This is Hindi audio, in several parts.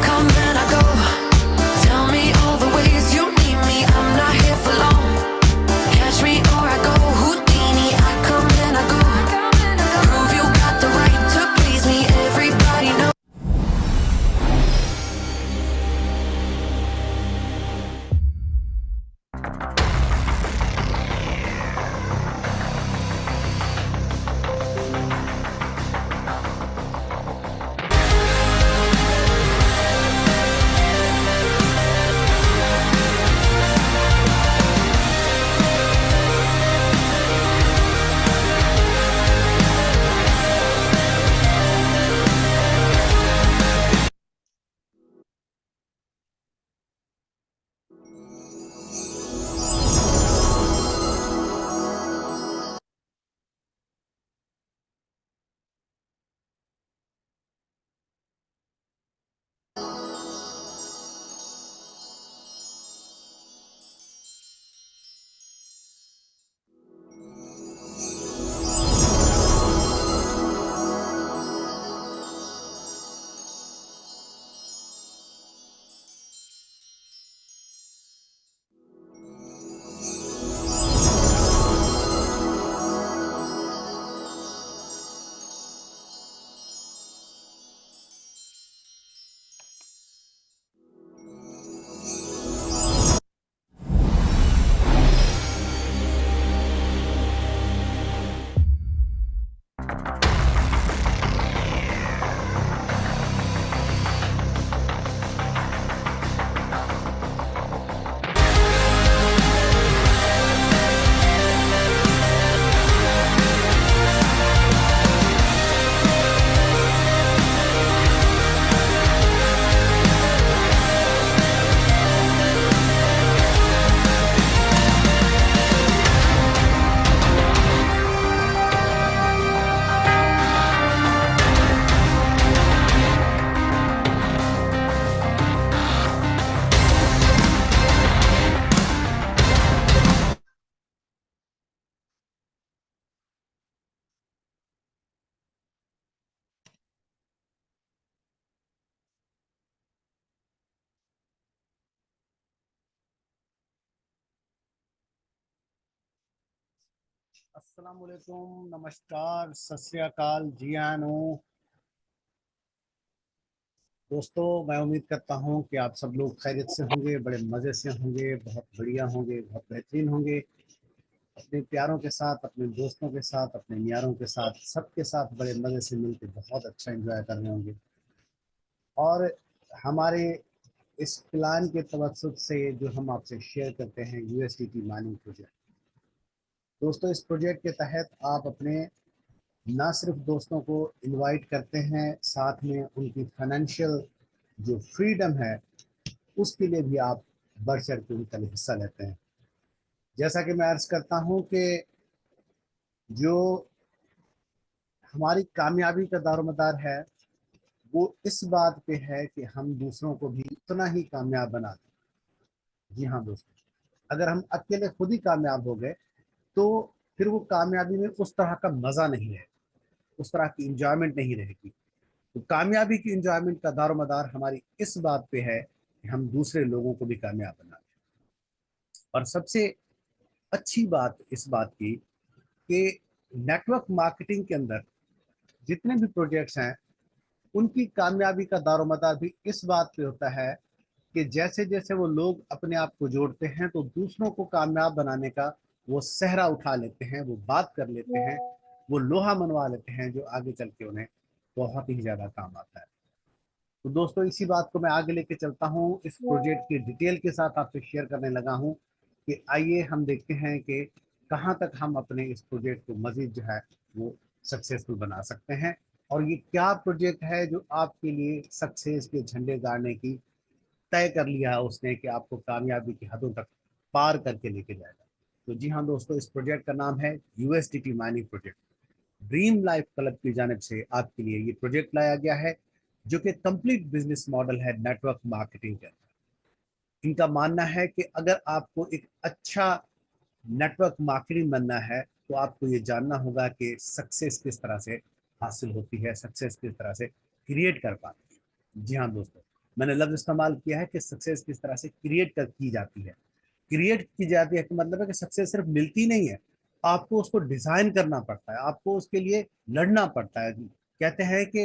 come and I go. Tell me all the ways you need me. I'm not here for long. Catch me or I go Houdini. I come and I go. Prove you got the right to please me. Everybody knows. अस्सलाम वालेकुम, नमस्कार, सत श्री अकाल, जी आनो दोस्तों। मैं उम्मीद करता हूं कि आप सब लोग खैरियत से होंगे, बड़े मज़े से होंगे, बहुत बढ़िया होंगे, बहुत बेहतरीन होंगे। अपने प्यारों के साथ, अपने दोस्तों के साथ, अपने यारों के साथ, सबके साथ बड़े मज़े से मिलकर बहुत अच्छा एंजॉय कर रहे होंगे। और हमारे इस प्लान के तवज्जुद से जो हम आपसे शेयर करते हैं यूएसडीटी माइनिंग प्रोजेक्ट। दोस्तों, इस प्रोजेक्ट के तहत आप अपने ना सिर्फ दोस्तों को इनवाइट करते हैं, साथ में उनकी फाइनेंशियल जो फ्रीडम है उसके लिए भी आप बढ़ चढ़ के उनका हिस्सा लेते हैं। जैसा कि मैं अर्ज करता हूं कि जो हमारी कामयाबी का दारोमदार है वो इस बात पे है कि हम दूसरों को भी उतना ही कामयाब बना दें। जी हाँ दोस्तों, अगर हम अकेले खुद ही कामयाब हो गए तो फिर वो कामयाबी में उस तरह का मज़ा नहीं है, उस तरह की इंजॉयमेंट नहीं रहेगी। तो कामयाबी की इंजॉयमेंट का दारोमदार हमारी इस बात पे है कि हम दूसरे लोगों को भी कामयाब बनाएं। और सबसे अच्छी बात इस बात की कि नेटवर्क मार्केटिंग के अंदर जितने भी प्रोजेक्ट्स हैं उनकी कामयाबी का दारोमदार भी इस बात पे होता है कि जैसे जैसे वो लोग अपने आप को जोड़ते हैं तो दूसरों को कामयाब बनाने का वो सहरा उठा लेते हैं, वो बात कर लेते हैं, वो लोहा मनवा लेते हैं जो आगे चल के उन्हें बहुत ही ज़्यादा काम आता है। तो दोस्तों, इसी बात को मैं आगे लेके चलता हूँ, इस प्रोजेक्ट की डिटेल के साथ आपसे शेयर करने लगा हूँ कि आइए हम देखते हैं कि कहाँ तक हम अपने इस प्रोजेक्ट को मज़ीद जो है वो सक्सेसफुल बना सकते हैं, और ये क्या प्रोजेक्ट है जो आपके लिए सक्सेस के झंडे गाड़ने की तय कर लिया है उसने कि आपको कामयाबी की हदों तक पार करके लेके जाएगा। तो जी हाँ दोस्तों, इस प्रोजेक्ट का नाम है USDT mining project. Dream life club की जानिब से आपके लिए ये प्रोजेक्ट लाया गया है जो कि कंप्लीट बिजनेस मॉडल है नेटवर्क मार्केटिंग का। इनका मानना है कि अगर आपको एक अच्छा नेटवर्क मार्केटिंग बनना है तो आपको ये जानना होगा कि सक्सेस किस तरह से हासिल होती है, सक्सेस किस तरह से क्रिएट कर पाते हैं। जी हाँ दोस्तों, मैंने लफ्ज इस्तेमाल किया है कि सक्सेस किस तरह से क्रिएट की जाती है। क्रिएट की जाती है कि मतलब है कि सक्सेस सिर्फ मिलती नहीं है, आपको उसको डिजाइन करना पड़ता है, आपको उसके लिए लड़ना पड़ता है। कहते हैं कि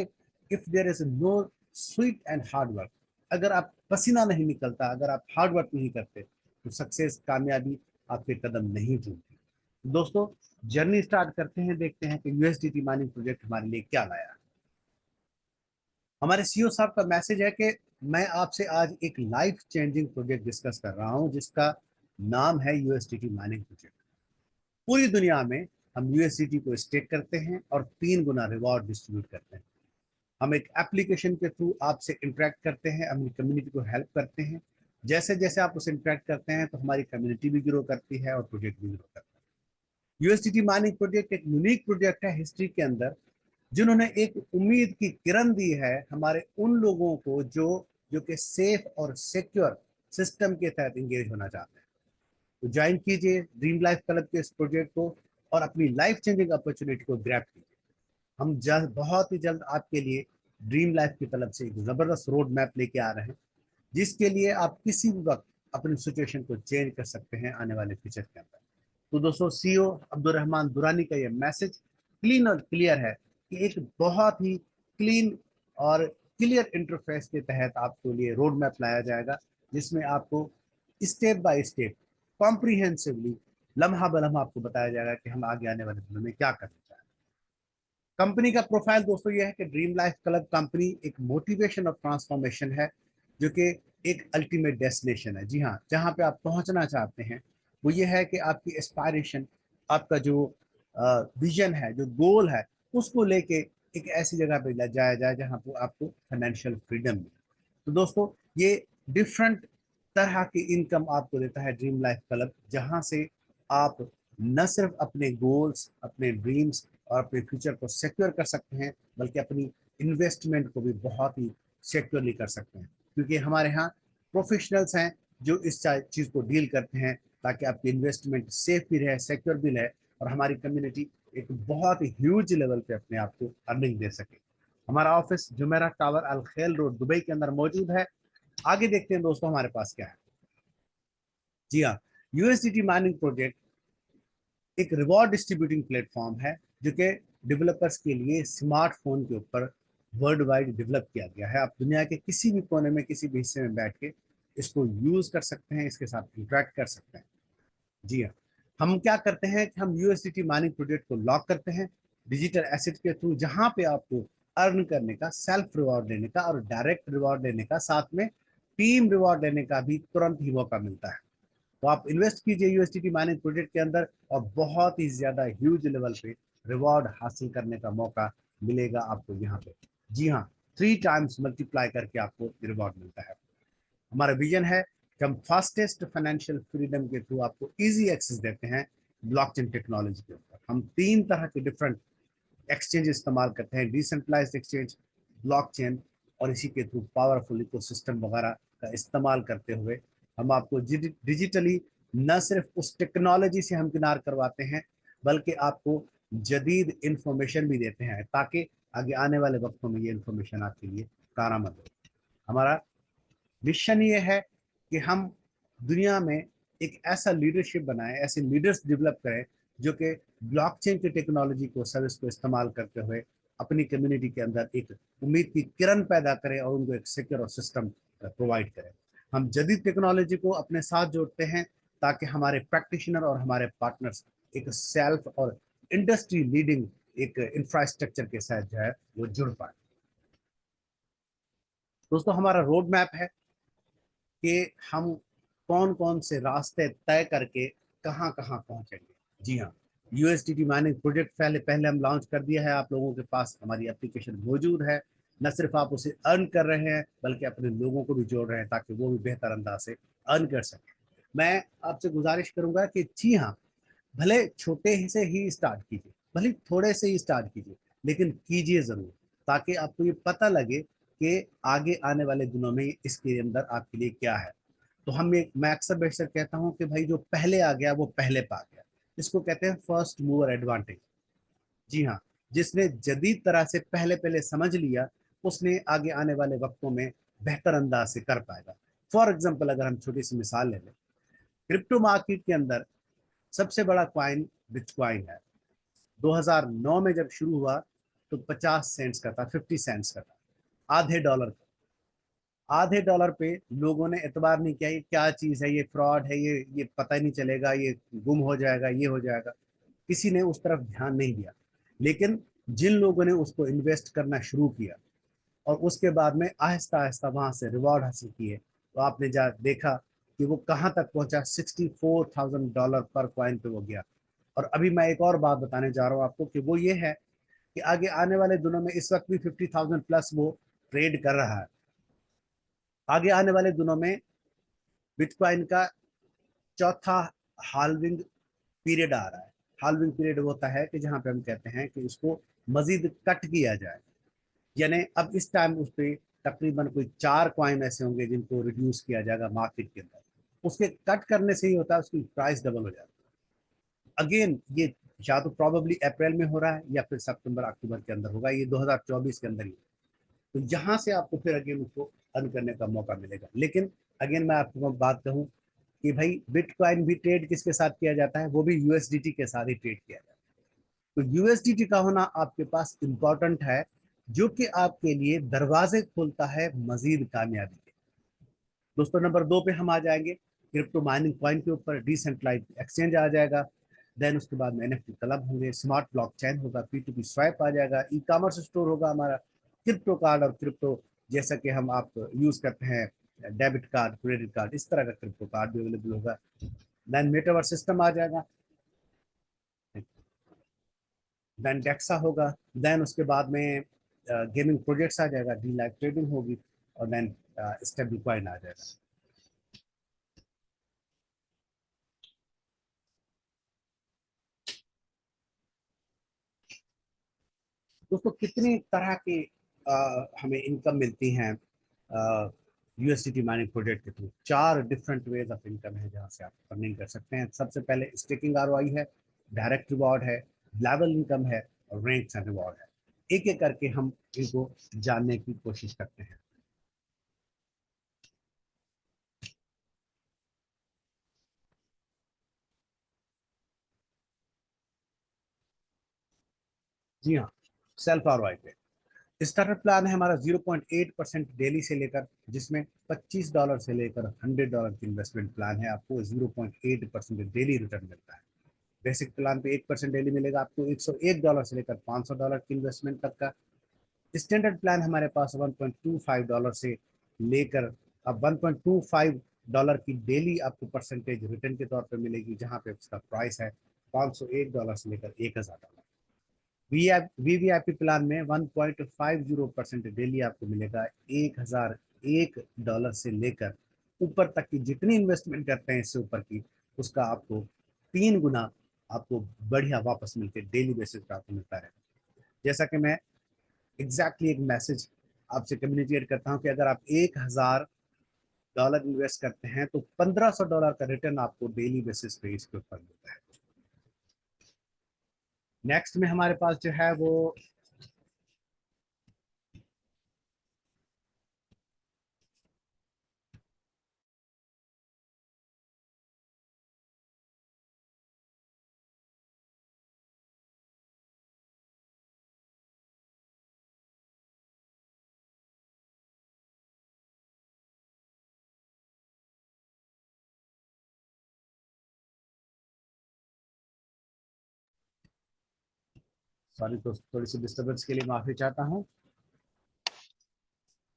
if there is no sweet and hard work, अगर आप पसीना नहीं निकलता, अगर आप हार्ड वर्क नहीं करते, तो सक्सेस, कामयाबी आपके कदम नहीं चूमती। दोस्तों, जर्नी स्टार्ट करते हैं, देखते हैं कि यूएसडीटी माइनिंग प्रोजेक्ट हमारे लिए क्या लाया। हमारे सीईओ साहब का मैसेज है कि मैं आपसे आज एक लाइफ चेंजिंग प्रोजेक्ट डिस्कस कर रहा हूं, जिसका नाम है यूएसडीटी माइनिंग प्रोजेक्ट। पूरी दुनिया में हम यूएसडीटी को स्टेक करते हैं और 3 गुना रिवॉर्ड डिस्ट्रीब्यूट करते हैं। हम एक एप्लीकेशन के थ्रू आपसे इंटरेक्ट करते हैं, अपनी कम्युनिटी को हेल्प करते हैं। जैसे जैसे आप उसे इंटरेक्ट करते हैं तो हमारी कम्युनिटी भी ग्रो करती है और प्रोजेक्ट भी ग्रो करता है। यूएसडीटी माइनिंग प्रोजेक्ट एक यूनिक प्रोजेक्ट है हिस्ट्री के अंदर, जिन्होंने एक उम्मीद की किरण दी है हमारे उन लोगों को जो जो कि सेफ और सिक्योर सिस्टम के तहत इंगेज होना चाहते हैं। तो ज्वाइन कीजिए ड्रीम लाइफ क्लब के इस प्रोजेक्ट को और अपनी लाइफ चेंजिंग अपॉर्चुनिटी को ग्रैब कीजिए। हम जल्द, बहुत ही जल्द आपके लिए ड्रीम लाइफ की तरफ से एक जबरदस्त रोड मैप लेके आ रहे हैं, जिसके लिए आप किसी भी वक्त अपनी सिचुएशन को चेंज कर सकते हैं आने वाले फ्यूचर के अंदर। तो दोस्तों, सीईओ अब्दुल रहमान दुरानी का ये मैसेज क्लीन और क्लियर है कि एक बहुत ही क्लीन और क्लियर इंटरफेस के तहत आपके लिए रोड मैप लाया जाएगा, जिसमें आपको स्टेप बाय स्टेप कॉम्प्रिहेंसिवली लम्हा बलम्हा आपको बताया जाएगा कि हम आगे आने वाले दिनों में क्या करना चाहते हैं। कंपनी का प्रोफाइल दोस्तों ये है कि ड्रीम लाइफ क्लब कंपनी एक मोटिवेशन और ट्रांसफॉर्मेशन है, जो कि एक अल्टीमेट डेस्टिनेशन है। जी हाँ, जहाँ पे आप पहुंचना चाहते हैं वो ये है कि आपकी एस्पायरेशन, आपका जो विजन है, जो गोल है, उसको लेके एक ऐसी जगह पे जाया जाए जहाँ पे आपको फाइनेंशियल फ्रीडम मिले। तो दोस्तों, ये डिफरेंट तरह की इनकम आपको देता है ड्रीम लाइफ क्लब, जहाँ से आप न सिर्फ अपने गोल्स, अपने ड्रीम्स और अपने फ्यूचर को सिक्योर कर सकते हैं, बल्कि अपनी इन्वेस्टमेंट को भी बहुत ही सिक्योरली कर सकते हैं, क्योंकि हमारे यहाँ प्रोफेशनल्स हैं जो इस चीज़ को डील करते हैं, ताकि आपकी इन्वेस्टमेंट सेफ भी रहे, सिक्योर भी रहे, और हमारी कम्युनिटी एक बहुत ही ह्यूज लेवल पे अपने आप को अर्निंग दे सके। हमारा ऑफिस जुमेरा टावर अल खेल रोड दुबई के अंदर मौजूद है। आगे देखते हैं दोस्तों हमारे पास क्या है। जी हाँ, यूएसडीटी माइनिंग प्रोजेक्ट एक रिवॉर्ड डिस्ट्रीब्यूटिंग प्लेटफॉर्म है, जो कि डेवलपर्स के लिए स्मार्टफोन के ऊपर वर्ल्ड वाइड डेवलप किया गया है। आप दुनिया के किसी भी कोने में, किसी भी हिस्से में बैठ के इसको यूज कर सकते हैं, इसके साथ इंटरेक्ट कर सकते हैं। जी हाँ, हम क्या करते हैं कि हम यूएसडीटी माइनिंग प्रोजेक्ट को लॉक करते हैं डिजिटल एसेट के थ्रू, जहां पे आपको अर्न करने का, सेल्फ रिवॉर्ड लेने का और डायरेक्ट रिवॉर्ड लेने का, साथ में टीम रिवॉर्ड लेने का भी तुरंत ही मौका मिलता है। तो आप इन्वेस्ट कीजिए यूएसडीटी माइनिंग प्रोजेक्ट के अंदर और बहुत ही ज्यादा ह्यूज लेवल पे रिवॉर्ड हासिल करने का मौका मिलेगा आपको यहाँ पे। जी हाँ, 3 टाइम्स मल्टीप्लाई करके आपको रिवॉर्ड मिलता है। हमारा विजन है कि हम फास्टेस्ट फाइनेंशियल फ्रीडम के थ्रू आपको इजी एक्सेस देते हैं ब्लॉकचेन टेक्नोलॉजी के ऊपर। हम 3 तरह के डिफरेंट एक्सचेंज इस्तेमाल करते हैं, डिसेंट्रलाइज्ड एक्सचेंज, ब्लॉकचेन और इसी के थ्रू पावरफुल इकोसिस्टम वगैरह का इस्तेमाल करते हुए हम आपको डिजिटली न सिर्फ उस टेक्नोलॉजी से हमकिनार करवाते हैं, बल्कि आपको जदीद इंफॉर्मेशन भी देते हैं, ताकि आगे आने वाले वक्तों में ये इंफॉर्मेशन आपके लिए कारआमद हो। हमारा मिशन ये है कि हम दुनिया में एक ऐसा लीडरशिप बनाएं, ऐसे लीडर्स डेवलप करें जो कि ब्लॉकचेन की टेक्नोलॉजी को, सर्विस को इस्तेमाल करते हुए अपनी कम्युनिटी के अंदर एक उम्मीद की किरण पैदा करें और उनको एक सिक्योर सिस्टम प्रोवाइड करें। हम जदीद टेक्नोलॉजी को अपने साथ जोड़ते हैं ताकि हमारे प्रैक्टिशनर और हमारे पार्टनर्स एक सेल्फ और इंडस्ट्री लीडिंग एक इंफ्रास्ट्रक्चर के साथ जो है वो जुड़ पाए। दोस्तों, हमारा रोड मैप है कि हम कौन कौन से रास्ते तय करके कहाँ कहाँ पहुंचेंगे। जी हाँ, यूएसडीटी माइनिंग प्रोजेक्ट पहले पहले हम लॉन्च कर दिया है, आप लोगों के पास हमारी एप्लीकेशन मौजूद है। न सिर्फ आप उसे अर्न कर रहे हैं, बल्कि अपने लोगों को भी जोड़ रहे हैं ताकि वो भी बेहतर अंदाज से अर्न कर सकें। मैं आपसे गुजारिश करूंगा कि जी हाँ, भले छोटे से ही स्टार्ट कीजिए, भले थोड़े से ही स्टार्ट कीजिए, लेकिन कीजिए जरूर, ताकि आपको ये पता लगे कि आगे आने वाले दिनों में इसके अंदर आपके लिए क्या है। तो मैं अक्सर बेशतर कहता हूँ कि भाई जो पहले आ गया वो पहले पा गया। इसको कहते हैं फर्स्ट मूवर एडवांटेज। जी हाँ, जिसने जदीद तरह से पहले पहले समझ लिया, उसने आगे आने वाले वक्तों में बेहतर अंदाज से कर पाएगा। फॉर एग्जाम्पल अगर हम छोटी सी मिसाल ले लें, क्रिप्टो मार्केट के अंदर सबसे बड़ा कॉइन बिटकॉइन है। 2009 में जब शुरू हुआ तो 50 सेंट्स का था, 50 सेंट्स का था, आधे डॉलर का। आधे डॉलर पे लोगों ने एतबार नहीं किया, ये क्या चीज है, ये फ्रॉड है, ये पता ही नहीं चलेगा, ये गुम हो जाएगा, ये हो जाएगा। किसी ने उस तरफ ध्यान नहीं दिया। लेकिन जिन लोगों ने उसको इन्वेस्ट करना शुरू किया और उसके बाद में आहिस्ता आहिस्ता वहां से रिवॉर्ड हासिल किए, तो आपने जा देखा कि वो कहाँ तक पहुंचा, $64,000 पर कॉइन पे वो गया। और अभी मैं एक और बात बताने जा रहा हूँ आपको कि वो ये है कि आगे आने वाले दिनों में, इस वक्त भी 50,000 प्लस वो ट्रेड कर रहा है, आगे आने वाले दिनों में बिटकॉइन का चौथा हाल्विंग पीरियड आ रहा है। हाल्विंग पीरियड होता है कि जहां पे हम कहते हैं कि उसको मजीद कट किया जाए, यानी अब इस टाइम उस पर तकरीबन कोई 4 कॉइन ऐसे होंगे जिनको रिड्यूस किया जाएगा मार्केट के अंदर। उसके कट करने से ही होता है उसकी प्राइस डबल हो जाती है। अगेन ये या तो प्रॉबेबली अप्रैल में हो रहा है या फिर सितंबर अक्टूबर के अंदर होगा, ये 2024 के अंदर ही। तो यहाँ से आपको फिर अगेन उसको अर्न करने का मौका मिलेगा। लेकिन अगेन मैं आपको बात कहूँ कि भाई बिटकॉइन भी ट्रेड किसके साथ किया जाता है, वो भी यूएसडीटी के साथ ही ट्रेड किया जाता है। तो यूएसडीटी का होना आपके पास इंपॉर्टेंट है, जो कि आपके लिए दरवाजे खोलता है मजीद कामयाबी के। दोस्तों नंबर 2 पे हम आ जाएंगे, क्रिप्टो माइनिंग कॉइन के ऊपर डिसेंट्रलाइज्ड एक्सचेंज आ जाएगा। देन उसके बाद में एनएफटी क्लब होंगे, स्मार्ट ब्लॉकचेन होगा, पी2पी स्वैप आ जाएगा, ई कॉमर्स स्टोर होगा हमारा, क्रिप्टो कार्ड और क्रिप्टो जैसा कि हम आप यूज करते हैं डेबिट कार्ड, क्रेडिट कार्ड, इस तरह का क्रिप्टो कार्ड भी अवेलेबल होगा। देन मेटावर्स सिस्टम आ जाएगा, देन डेक्सा होगा, देन उसके बाद में गेमिंग प्रोजेक्ट्स आ जाएगा, डी लाइव ट्रेडिंग होगी, और देन स्टेबल कॉइन आ जाएगा। दोस्तों कितनी तरह के हमें इनकम मिलती हैं यूएसडीटी माइनिंग प्रोजेक्ट के through. 4 different ways of income है जहां से आप अर्निंग कर सकते हैं। सबसे पहले स्टेकिंग आरओआई है, डायरेक्ट रिवॉर्ड है, लेवल इनकम है, और रैंक्स एंड रिवॉर्ड है। एक एक करके हम इनको जानने की कोशिश करते हैं। जी हाँ, सेल्फ आरओआई पे स्टार्टर प्लान है हमारा 0.8% डेली से लेकर, जिसमें $25 से लेकर $100 की इन्वेस्टमेंट प्लान है, आपको 0.8% डेली रिटर्न मिलता है। बेसिक प्लान पे 1% डेली मिलेगा आपको, $101 से लेकर $500 की इन्वेस्टमेंट तक का। स्टैंडर्ड प्लान हमारे पास $1.25 से लेकर अब $1.25 की डेली आपको परसेंटेज रिटर्न के तौर पर मिलेगी, जहां पे उसका प्राइस है $501 से लेकर $1,000। वीवीआईपी प्लान में 1.50% डेली आपको मिलेगा, $1,001 से लेकर ऊपर तक की जितनी इन्वेस्टमेंट करते हैं इससे ऊपर की, उसका आपको 3 गुना आपको बढ़िया वापस मिलकर डेली बेसिस पे आपको मिलता है। जैसा कि मैं एग्जैक्टली एक मैसेज आपसे कम्युनिकेट करता हूँ कि अगर आप $1,000 इन्वेस्ट करते हैं तो $1,500 का रिटर्न आपको डेली बेसिस पे इसके ऊपर मिलता है। नेक्स्ट में हमारे पास जो है वो सॉरी दोस्तों, थोड़ी सी डिस्टर्बेंस के लिए माफी चाहता हूँ।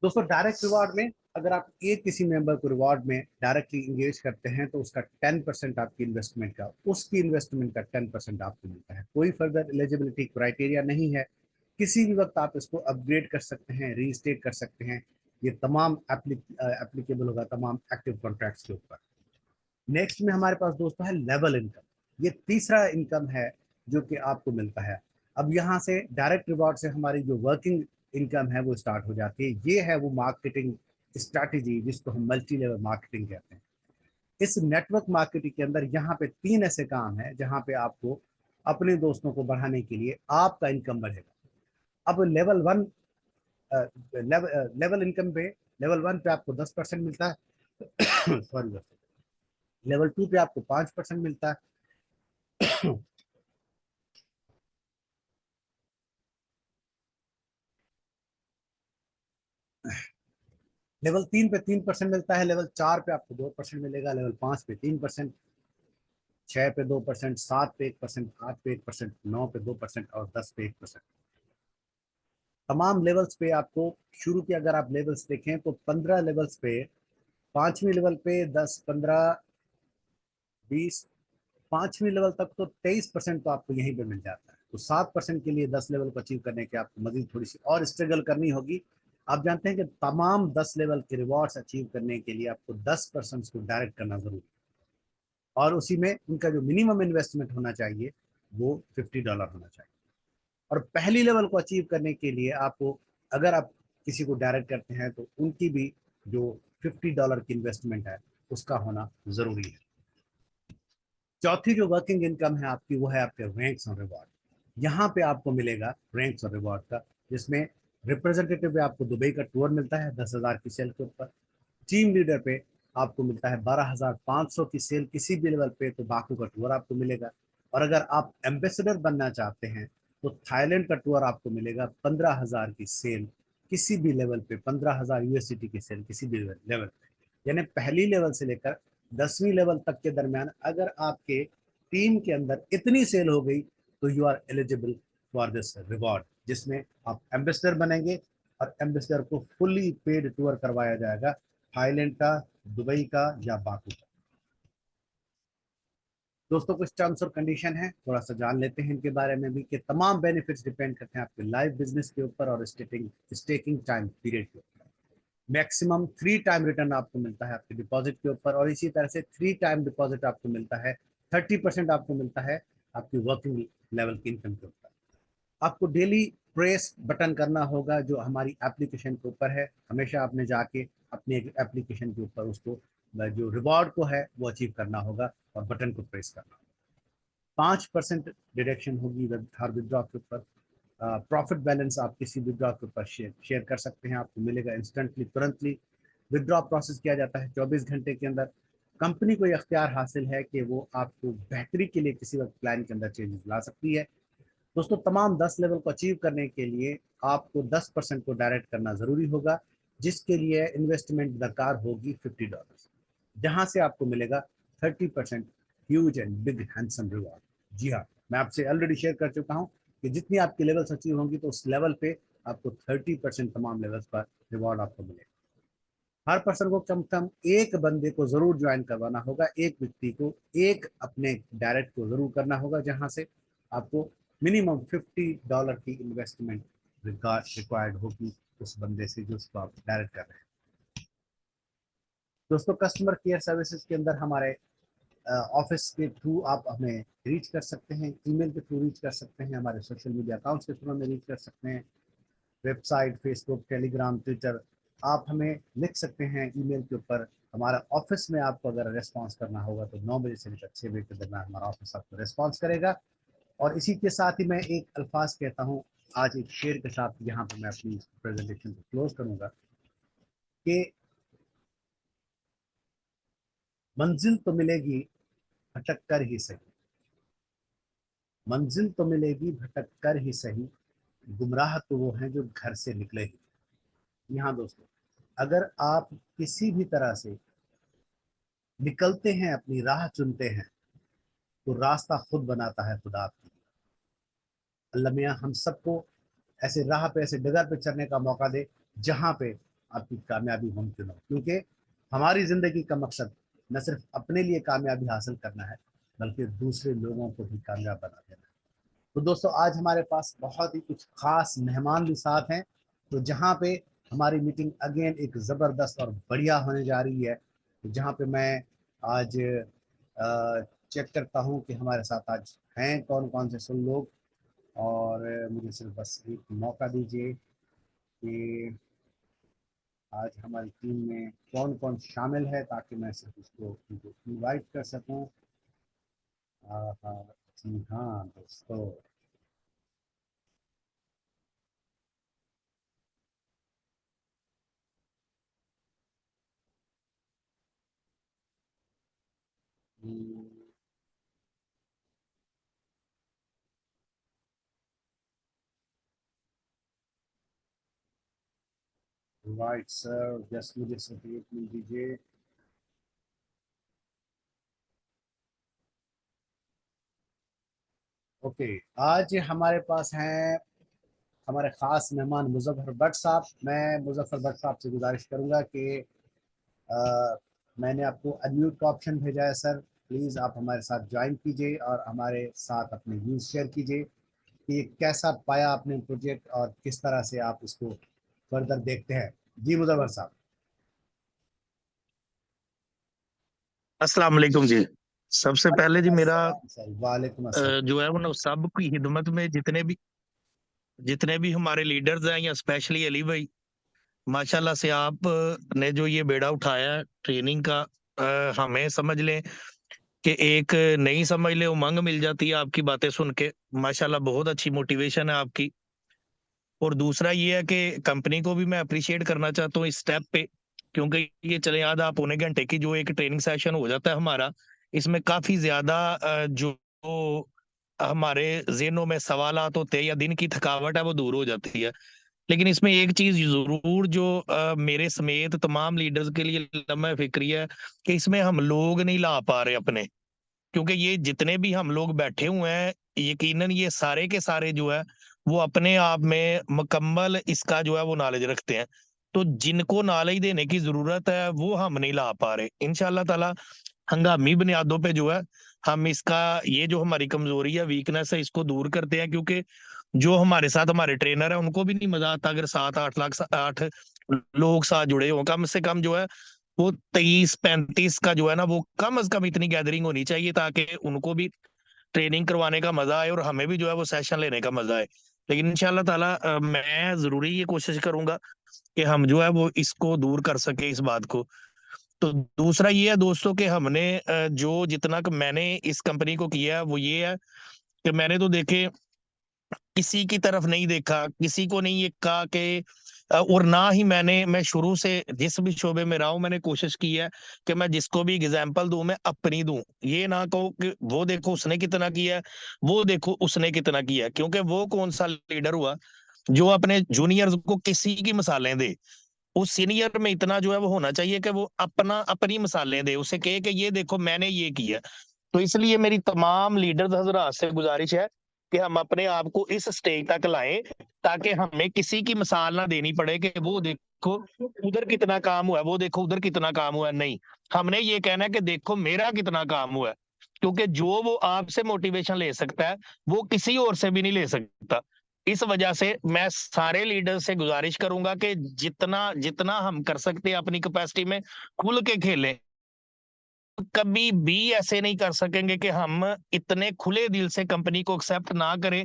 दोस्तों डायरेक्ट रिवॉर्ड में अगर आप एक किसी मेंबर को रिवॉर्ड में डायरेक्टली इंगेज करते हैं तो उसका 10% आपकी इन्वेस्टमेंट का, उसकी इन्वेस्टमेंट का 10% आपको मिलता है। कोई फर्दर एलिजिबिलिटी क्राइटेरिया नहीं है, किसी भी वक्त आप इसको अपग्रेड कर सकते हैं, रीस्टेट कर सकते हैं। ये तमाम एप्लीकेबल होगा तमाम एक्टिव कॉन्ट्रैक्ट्स के ऊपर। नेक्स्ट में हमारे पास दोस्तों है लेवल इनकम। ये तीसरा इनकम है जो कि आपको मिलता है। अब यहाँ से डायरेक्ट रिवॉर्ड से हमारी जो वर्किंग इनकम है वो स्टार्ट हो जाती है। ये है वो मार्केटिंग स्ट्रैटेजी जिसको हम मल्टी लेवल मार्केटिंग कहते हैं। इस नेटवर्क मार्केटिंग के अंदर यहाँ पे 3 ऐसे काम है जहाँ पे आपको अपने दोस्तों को बढ़ाने के लिए आपका इनकम बढ़ेगा। अब लेवल इनकम पे लेवल 1 पे आपको 10% मिलता है सॉरी, लेवल 2 पे आपको 5% मिलता है। लेवल 3 पे 3% मिलता है, लेवल 4 पे आपको 2% मिलेगा, लेवल 5 पे 3%, 6 पे 2%, 7 पे 1%, 8 पे 1%, 9 पे 2% और 10 पे 1%। तमाम लेवल्स पे आपको शुरू के अगर आप लेवल्स देखें तो 15 लेवल्स पे, पांचवी लेवल पे 10, 15, 20, पांचवी लेवल तक तो 23% तो आपको यहीं पे मिल जाता है। तो 7% के लिए 10 लेवल को अचीव करने के आपको मजीद थोड़ी सी और स्ट्रगल करनी होगी। आप जानते हैं कि तमाम 10 लेवल के रिवॉर्ड्स अचीव करने के लिए आपको 10% को डायरेक्ट करना जरूरी है, और उसी में उनका जो मिनिमम इन्वेस्टमेंट होना चाहिए वो $50 होना चाहिए। और पहली लेवल को अचीव करने के लिए आपको, अगर आप किसी को डायरेक्ट करते हैं तो उनकी भी जो $50 की इन्वेस्टमेंट है उसका होना जरूरी है। चौथी जो वर्किंग इनकम है आपकी, वो है आपके रैंक्स और रिवॉर्ड। यहाँ पे आपको मिलेगा रैंक्स और रिवॉर्ड का, जिसमें रिप्रेजेंटेटिव पे आपको दुबई का टूर मिलता है 10,000 की सेल के ऊपर। टीम लीडर पे आपको मिलता है 12,500 की सेल किसी भी लेवल पे, तो बाकू का टूर आपको मिलेगा। और अगर आप एम्बेसडर बनना चाहते हैं तो थाईलैंड का टूर आपको मिलेगा 15,000 की सेल किसी भी लेवल पे, 15,000 यूएसडी की सेल किसी भी लेवल पे। यानी पहली लेवल से लेकर 10वीं लेवल तक के दरमियान अगर आपके टीम के अंदर इतनी सेल हो गई तो you are eligible for this reward, जिसमें आप एम्बेसडर बनेंगे और एम्बेसडर को फुली पेड टूर करवाया जाएगा, थाईलैंड का, दुबई का या बाकू का। दोस्तों कुछ टर्म्स और कंडीशन है, थोड़ा सा जान लेते हैं इनके बारे में भी, कि तमाम बेनिफिट्स डिपेंड करते हैं आपके लाइव बिजनेस के ऊपर और स्टेकिंग टाइम पीरियड के ऊपर। मैक्सिमम 3 टाइम रिटर्न आपको मिलता है आपके डिपॉजिट के ऊपर, और इसी तरह से 3 टाइम डिपॉजिट आपको मिलता है, 30% आपको मिलता है आपकी वर्किंग लेवल की इनकम के ऊपर। आपको डेली प्रेस बटन करना होगा जो हमारी एप्लीकेशन के ऊपर है, हमेशा आपने जाके अपने एप्लीकेशन के ऊपर उसको जो रिवॉर्ड को है वो अचीव करना होगा और बटन को प्रेस करना होगा। 5% डिडक्शन होगी हर विदड्रॉ के ऊपर। प्रॉफिट बैलेंस आप किसी विदड्रॉ के ऊपर शेयर कर सकते हैं, आपको मिलेगा इंस्टेंटली, तुरंतली। विदड्रॉ प्रोसेस किया जाता है 24 घंटे के अंदर। कंपनी को अख्तियार हासिल है कि वो आपको बेहतरी के लिए किसी वक्त प्लान के अंदर चेंजेस ला सकती है। दोस्तों तमाम 10 लेवल को अचीव करने के लिए आपको 10% को डायरेक्ट करना जरूरी होगा, जिसके लिए इन्वेस्टमेंट दरकार होगी $50, जहां से आपको मिलेगा 30% huge and big handsome reward. जी हाँ, मैं आपसे ऑलरेडी शेयर कर चुका हूं कि जितनी आपकी लेवल्स अचीव होंगी तो उस लेवल पे आपको 30% तमाम लेवल्स पर रिवॉर्ड आपको मिलेगा। हर पर्सन को कम से कम एक बंदे को जरूर ज्वाइन करवाना होगा, एक व्यक्ति को, एक अपने डायरेक्ट को जरूर करना होगा, जहां से आपको मिनिमम $50 की इन्वेस्टमेंट रिक्वायर्ड होगी उस बंदे से जो उसको आप डायरेक्ट कर रहे हैं। दोस्तों कस्टमर केयर सर्विसेज के अंदर हमारे ऑफिस के थ्रू आप हमें रीच कर सकते हैं, ईमेल के थ्रू रीच कर सकते हैं, हमारे सोशल मीडिया अकाउंट्स के थ्रू हमें रीच कर सकते हैं, वेबसाइट, फेसबुक, टेलीग्राम, ट्विटर। आप हमें लिख सकते हैं ईमेल के ऊपर। हमारा ऑफिस में आपको अगर रेस्पॉन्स करना होगा तो 9 बजे से लेकर 6 बजे के दरमियान हमारा ऑफिस आपको रेस्पॉन्स करेगा। और इसी के साथ ही मैं एक अल्फाज कहता हूँ आज एक शेर के साथ, यहाँ पर मैं अपनी प्रेजेंटेशन को क्लोज करूँगा कि मंजिल तो मिलेगी भटक कर ही सही, मंजिल तो मिलेगी भटक कर ही सही, गुमराह तो वो हैं जो घर से निकले ही। यहाँ दोस्तों, अगर आप किसी भी तरह से निकलते हैं, अपनी राह चुनते हैं, तो रास्ता खुद बनाता है खुदा आपकी। अल्लाह मियाँ हम सबको ऐसे राह पे, ऐसे डगर पे चलने का मौका दे जहाँ पे आपकी कामयाबी मुमकिन हो, क्योंकि हमारी ज़िंदगी का मकसद न सिर्फ अपने लिए कामयाबी हासिल करना है बल्कि दूसरे लोगों को भी कामयाब बना देना है। तो दोस्तों आज हमारे पास बहुत ही कुछ खास मेहमान भी साथ हैं, तो जहाँ पे हमारी मीटिंग अगेन एक ज़बरदस्त और बढ़िया होने जा रही है। तो जहाँ पे मैं आज चेक करता हूँ कि हमारे साथ आज हैं कौन कौन से सब लोग, और मुझे सिर्फ बस एक मौका दीजिए कि आज हमारी टीम में कौन कौन शामिल है ताकि मैं सिर्फ उसको उनको इनवाइट कर सकूं। हाँ, जी हाँ दोस्तों, राइट सर, जस्ट मुझे सर्टिफिकेट मिल दीजिए। ओके, आज हमारे पास हैं हमारे खास मेहमान मुजफ्फर भट्ट साहब। मैं मुजफ्फर भट्ट साहब से गुजारिश करूंगा कि मैंने आपको अनम्यूट का ऑप्शन भेजा है सर, प्लीज़ आप हमारे साथ ज्वाइन कीजिए और हमारे साथ अपने व्यूज़ शेयर कीजिए कि कैसा पाया आपने प्रोजेक्ट और किस तरह से आप इसको फर्दर देखते हैं। जी मुजफ्फर साहब। अस्सलाम वालेकुम जी। सबसे पहले जी वालेकुम मेरा अस्सलाम सर। वालेकुम अस्सलाम। जो है वो ना सब की खिदमत में जितने भी हमारे लीडर्स हैं या स्पेशली अली भाई, माशाल्लाह से आप ने जो ये बेड़ा उठाया है ट्रेनिंग का, हमें समझ लें कि एक नई समझ लें उमंग मिल जाती है आपकी बातें सुन के। माशाल्लाह बहुत अच्छी मोटिवेशन है आपकी। और दूसरा ये है कि कंपनी को भी मैं अप्रिशिएट करना चाहता हूँ इस स्टेप पे, क्योंकि ये चले आधा पौने घंटे की जो एक ट्रेनिंग सेशन हो जाता है हमारा, इसमें काफी ज्यादा जो हमारे ज़हनों में सवालात होते हैं या दिन की थकावट है वो दूर हो जाती है। लेकिन इसमें एक चीज जरूर जो मेरे समेत तमाम लीडर्स के लिए लम्हा फिक्री है कि इसमें हम लोग नहीं ला पा रहे अपने, क्योंकि ये जितने भी हम लोग बैठे हुए हैं यकीनन ये सारे के सारे जो है वो अपने आप में मुकम्मल इसका जो है वो नॉलेज रखते हैं। तो जिनको नॉलेज देने की जरूरत है वो हम नहीं ला पा रहे। इंशाल्लाह ताला हंगामी बुनियादों पे जो है हम इसका ये जो हमारी कमजोरी है वीकनेस है इसको दूर करते हैं, क्योंकि जो हमारे साथ हमारे ट्रेनर है उनको भी नहीं मजा आता अगर 7-8 लोग साथ जुड़े हों। कम से कम जो है वो 23-35 का जो है ना वो कम से कम इतनी गैदरिंग होनी चाहिए ताकि उनको भी ट्रेनिंग करवाने का मजा आए और हमें भी जो है वो सेशन लेने का मजा आए। लेकिन इंशाल्लाह ताला मैं जरूरी ये कोशिश करूंगा कि हम जो है वो इसको दूर कर सके इस बात को। तो दूसरा ये है दोस्तों कि हमने जो जितना मैंने इस कंपनी को किया है वो ये है कि मैंने तो देखे किसी की तरफ नहीं देखा, किसी को नहीं ये कहा कि और ना ही मैं शुरू से जिस भी शोबे में रहा हूं मैंने कोशिश की है कि मैं जिसको भी एग्जाम्पल दूं मैं अपनी दूं। ये ना कहो कि वो देखो उसने कितना किया है, वो देखो उसने कितना किया है, क्योंकि वो कौन सा लीडर हुआ जो अपने जूनियर्स को किसी की मिसालें दे। उस सीनियर में इतना जो है वो होना चाहिए कि वो अपनी मिसालें दे, उसे कहे कि ये देखो मैंने ये किया। तो इसलिए मेरी तमाम लीडर्स हजरात से गुजारिश है कि हम अपने आप को इस स्टेज तक लाएं ताकि हमें किसी की मिसाल ना देनी पड़े कि वो देखो उधर कितना काम हुआ है, वो देखो उधर कितना काम हुआ है। नहीं, हमने ये कहना है कि देखो मेरा कितना काम हुआ है, क्योंकि जो वो आपसे मोटिवेशन ले सकता है वो किसी और से भी नहीं ले सकता। इस वजह से मैं सारे लीडर से गुजारिश करूंगा कि जितना जितना हम कर सकते हैं अपनी कैपेसिटी में खुल के खेलें। कभी भी ऐसे नहीं कर सकेंगे कि हम इतने खुले दिल से कंपनी को एक्सेप्ट ना करें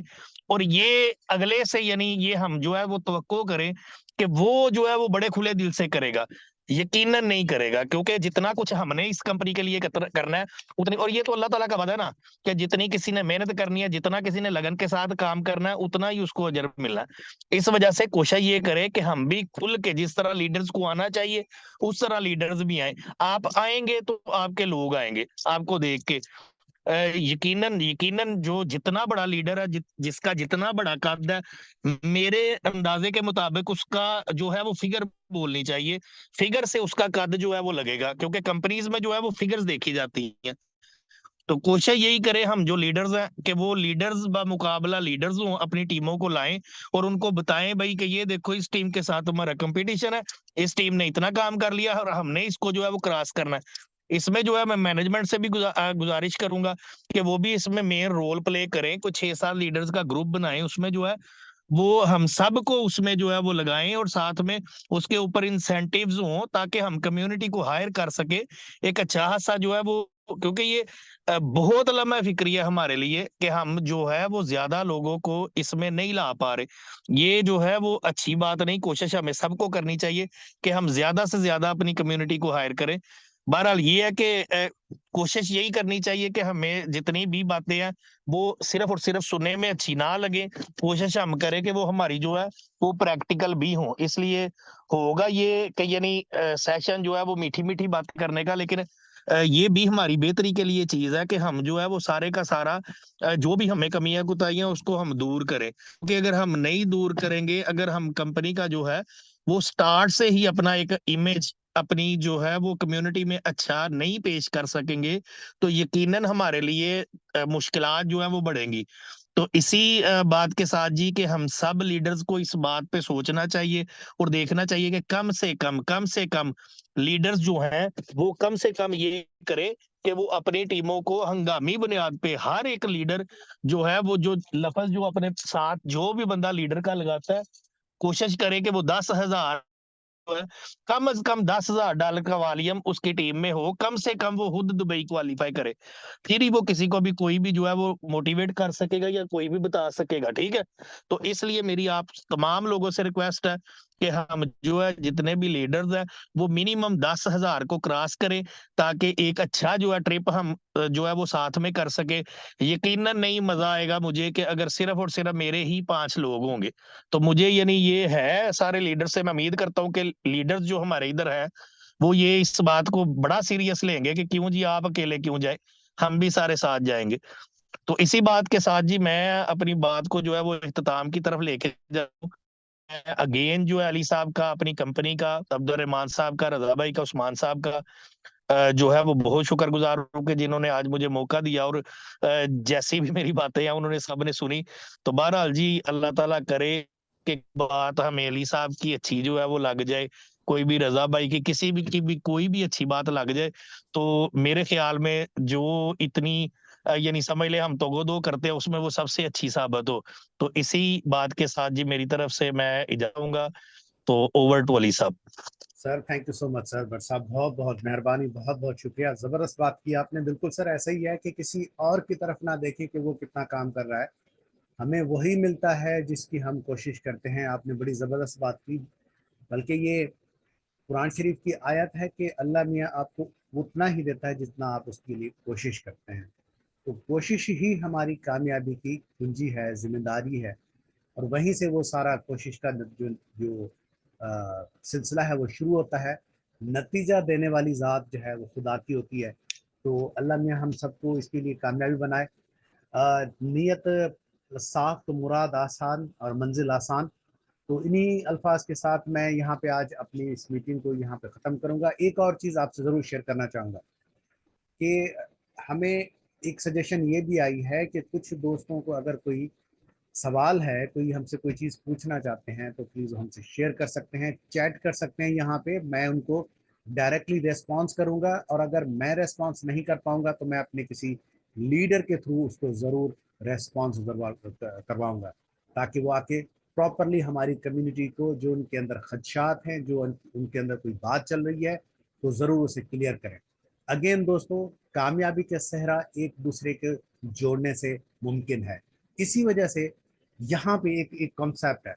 और ये अगले से यानी ये हम जो है वो तवक्को करें कि वो जो है वो बड़े खुले दिल से करेगा। यकीनन नहीं करेगा, क्योंकि जितना कुछ हमने इस कंपनी के लिए करना है उतनी, और ये तो अल्लाह ताला का वादा है ना कि जितनी किसी ने मेहनत करनी है, जितना किसी ने लगन के साथ काम करना है उतना ही उसको अजर मिलना है। इस वजह से कोशिश ये करें कि हम भी खुल के जिस तरह लीडर्स को आना चाहिए उस तरह लीडर्स भी आए। आप आएंगे तो आपके लोग आएंगे आपको देख के। यकीनन यकीनन जो जितना बड़ा लीडर है जिसका जितना बड़ा कद है मेरे अंदाजे के मुताबिक उसका जो है वो फिगर बोलनी चाहिए। फिगर से उसका कद जो है वो लगेगा, क्योंकि कंपनीज में जो है वो फिगर्स देखी जाती हैं। तो कोशिश यही करें हम जो लीडर्स हैं कि वो लीडर्स बा मुकाबला लीडर्स हों, अपनी टीमों को लाएं और उनको बताएं भाई कि ये देखो इस टीम के साथ हमारा कंपटीशन है, इस टीम ने इतना काम कर लिया और हमने इसको जो है वो क्रॉस करना है। इसमें जो है मैं मैनेजमेंट से भी गुजारिश करूंगा कि वो भी इसमें मेन रोल प्ले करें। कुछ 6-7 लीडर्स का ग्रुप बनाएं, उसमें जो है वो हम सबको उसमें जो है वो लगाएं और साथ में उसके ऊपर इंसेंटिव्स हों ताकि हम कम्युनिटी को हायर कर सके एक अच्छा सा जो है वो। क्योंकि ये बहुत लम्हा फिक्री है हमारे लिए कि हम जो है वो ज्यादा लोगों को इसमें नहीं ला पा रहे। ये जो है वो अच्छी बात नहीं, कोशिश हमें सबको करनी चाहिए कि हम ज्यादा से ज्यादा अपनी कम्युनिटी को हायर करें। बहरहाल ये है कि कोशिश यही करनी चाहिए कि हमें जितनी भी बातें हैं वो सिर्फ और सिर्फ सुनने में अच्छी ना लगे, कोशिश हम करें कि वो हमारी जो है वो प्रैक्टिकल भी हो। इसलिए होगा ये कि यानी सेशन जो है वो मीठी मीठी बातें करने का, लेकिन ये भी हमारी बेहतरी के लिए चीज है कि हम जो है वो सारे का सारा जो भी हमें कमियां कुताहियां उसको हम दूर करें, क्योंकि अगर हम नहीं दूर करेंगे, अगर हम कंपनी का जो है वो स्टार्ट से ही अपना एक इमेज अपनी जो है वो कम्युनिटी में अच्छा नहीं पेश कर सकेंगे, तो यकीनन हमारे लिए मुश्किलात जो है वो बढ़ेंगी। तो इसी बात के साथ जी कि हम सब लीडर्स को इस बात पे सोचना चाहिए और देखना चाहिए कि कम से कम लीडर्स जो हैं वो कम से कम ये करें कि वो अपनी टीमों को हंगामी बुनियाद पे, हर एक लीडर जो है वो जो लफ्ज जो अपने साथ जो भी बंदा लीडर का लगाता है, कोशिश करे कि वो 10,000 है, कम से कम $10,000 का वॉल्यूम उसकी टीम में हो, कम से कम वो खुद दुबई क्वालिफाई करे, फिर ही वो किसी को भी कोई भी जो है वो मोटिवेट कर सकेगा या कोई भी बता सकेगा। ठीक है, तो इसलिए मेरी आप तमाम लोगों से रिक्वेस्ट है कि हम जो है जितने भी लीडर्स हैं वो मिनिमम 10,000 को क्रॉस करें, ताकि एक अच्छा जो है ट्रिप हम जो है वो साथ में कर सके। यकीनन नहीं मजा आएगा मुझे कि अगर सिर्फ और सिर्फ मेरे ही 5 लोग होंगे, तो मुझे यानी ये है सारे लीडर से मैं उम्मीद करता हूँ कि लीडर्स जो हमारे इधर है वो ये इस बात को बड़ा सीरियस लेंगे कि क्यों जी आप अकेले क्यों जाए, हम भी सारे साथ जाएंगे। तो इसी बात के साथ जी मैं अपनी बात को जो है वो इख्तिताम की तरफ लेके जाऊँ। अगेन जो है अली साहब का, अपनी कंपनी का, अब्दुल रहमान साहब का, रजा भाई का, उस्मान साहब का जो है वो बहुत शुक्रगुजार हूँ कि जिन्होंने आज मुझे मौका दिया, और जैसी भी मेरी बातें हैं उन्होंने सबने सुनी। तो बहरहाल जी अल्लाह ताला करे कि बात हमें अली साहब की अच्छी जो है वो लग जाए, कोई भी रजा भाई की भी कोई भी अच्छी बात लग जाए, तो मेरे ख्याल में जो इतनी यानी समझ ले हम तोगो-दो करते हैं उसमें वो सबसे अच्छी साबित हो। तो इसी बात के साथ जी मेरी तरफ से मैं इजाज़त दूंगा। तो ओवर टू अली साहब। Sir thank you so much sir. Bhatt साहब बहुत बहुत मेहरबानी, बहुत बहुत शुक्रिया, ज़बरदस्त बात की आपने। बिल्कुल सर ऐसा ही है कि किसी और की तरफ ना देखें कि वो कितना काम कर रहा है, हमें वही मिलता है जिसकी हम कोशिश करते हैं। आपने बड़ी ज़बरदस्त बात की। बल्कि ये कुरान शरीफ की आयत है कि अल्लाह मियाँ आपको उतना ही देता है जितना आप उसके लिए कोशिश करते हैं। तो कोशिश ही हमारी कामयाबी की कुंजी है, जिम्मेदारी है, और वहीं से वो सारा कोशिश का जो जो सिलसिला है वो शुरू होता है। नतीजा देने वाली ज़ात जो है वो खुदा की होती है। तो अल्लाह मियाँ हम सबको इसके लिए कामयाबी बनाए। नीयत साफ तो मुराद आसान और मंजिल आसान। तो इन्हीं अल्फाज के साथ मैं यहाँ पे आज अपनी इस मीटिंग को यहाँ पे ख़त्म करूँगा। एक और चीज़ आपसे ज़रूर शेयर करना चाहूँगा कि हमें एक सजेशन ये भी आई है कि कुछ दोस्तों को अगर कोई सवाल है, कोई हमसे कोई चीज़ पूछना चाहते हैं, तो प्लीज़ हमसे शेयर कर सकते हैं, चैट कर सकते हैं यहाँ पे। मैं उनको डायरेक्टली रेस्पॉन्स करूँगा, और अगर मैं रेस्पॉन्स नहीं कर पाऊँगा तो मैं अपने किसी लीडर के थ्रू उसको ज़रूर रेस्पॉन्स करवाऊँगा, ताकि वो आके प्रॉपरली हमारी कम्युनिटी को, जो उनके अंदर खदशात हैं, जो उनके अंदर कोई बात चल रही है, तो ज़रूर उसे क्लियर करें। अगेन दोस्तों, कामयाबी का सेहरा एक दूसरे के जोड़ने से मुमकिन है। इसी वजह से यहाँ पे एक कॉन्सेप्ट है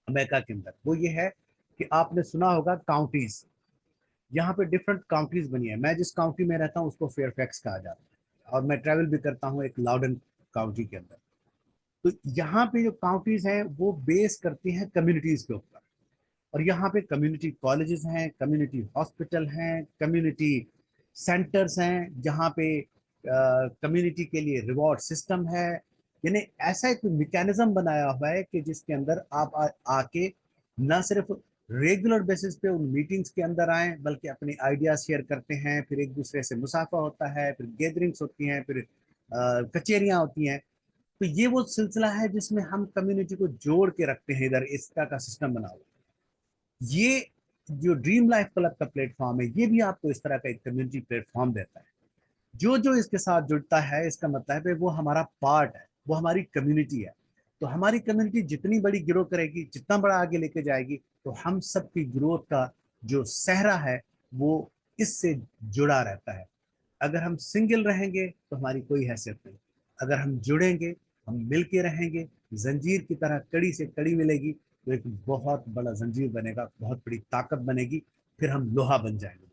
अमेरिका के अंदर, वो ये है कि आपने सुना होगा काउंटीज। यहाँ पे डिफरेंट काउंटीज बनी है। मैं जिस काउंटी में रहता हूँ उसको फेयरफैक्स कहा जाता है, और मैं ट्रैवल भी करता हूँ एक लाउडन काउंटी के अंदर। तो यहाँ पे जो काउंटीज हैं वो बेस करती हैं कम्युनिटीज के ऊपर, और यहाँ पे कम्युनिटी कॉलेजेस हैं, कम्युनिटी हॉस्पिटल हैं, कम्युनिटी सेंटर्स हैं, जहाँ पे कम्युनिटी के लिए रिवॉर्ड सिस्टम है। यानी ऐसा एक मैकेनिज्म बनाया हुआ है कि जिसके अंदर आप आके न सिर्फ रेगुलर बेसिस पे उन मीटिंग्स के अंदर आए, बल्कि अपने आइडिया शेयर करते हैं, फिर एक दूसरे से मुसाफा होता है, फिर गैदरिंग्स होती हैं, फिर कचेरियाँ होती हैं। तो ये वो सिलसिला है जिसमें हम कम्युनिटी को जोड़ के रखते हैं। इधर इस तरह का सिस्टम बना हुआ। ये जो ड्रीम लाइफ क्लब का प्लेटफॉर्म है, ये भी आपको इस तरह का एक कम्युनिटी प्लेटफॉर्म देता है। जो जो इसके साथ जुड़ता है, इसका मतलब है वो हमारा पार्ट है, वो हमारी कम्युनिटी है। तो हमारी कम्युनिटी जितनी बड़ी ग्रो करेगी, जितना बड़ा आगे लेके जाएगी, तो हम सबकी ग्रोथ का जो सहरा है वो इससे जुड़ा रहता है। अगर हम सिंगल रहेंगे तो हमारी कोई हैसियत नहीं। अगर हम जुड़ेंगे, हम मिल के रहेंगे, जंजीर की तरह कड़ी से कड़ी मिलेगी, तो एक बहुत बड़ा जंजीर बनेगा, बहुत बड़ी ताकत बनेगी, फिर हम लोहा बन जाएंगे।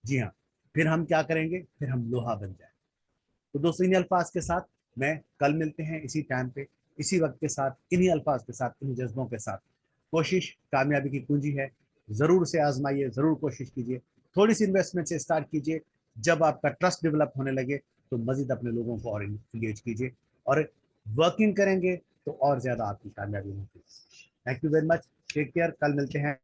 जी हाँ, फिर हम क्या करेंगे, फिर हम लोहा बन जाए। तो दोस्तों इन्हीं अल्फाज के साथ मैं कल मिलते हैं इसी टाइम पे, इसी वक्त के साथ, इन्हीं अल्फाज के साथ, इन्हीं जज्बों के साथ। कोशिश कामयाबी की कुंजी है, जरूर से आजमाइए, जरूर कोशिश कीजिए, थोड़ी सी इन्वेस्टमेंट से स्टार्ट कीजिए। जब आपका ट्रस्ट डेवलप होने लगे तो मजीद अपने लोगों को और इंगेज कीजिए, और वर्किंग करेंगे तो और ज्यादा आपकी कामयाबी होगी। Thank you very much, take care, कल मिलते हैं।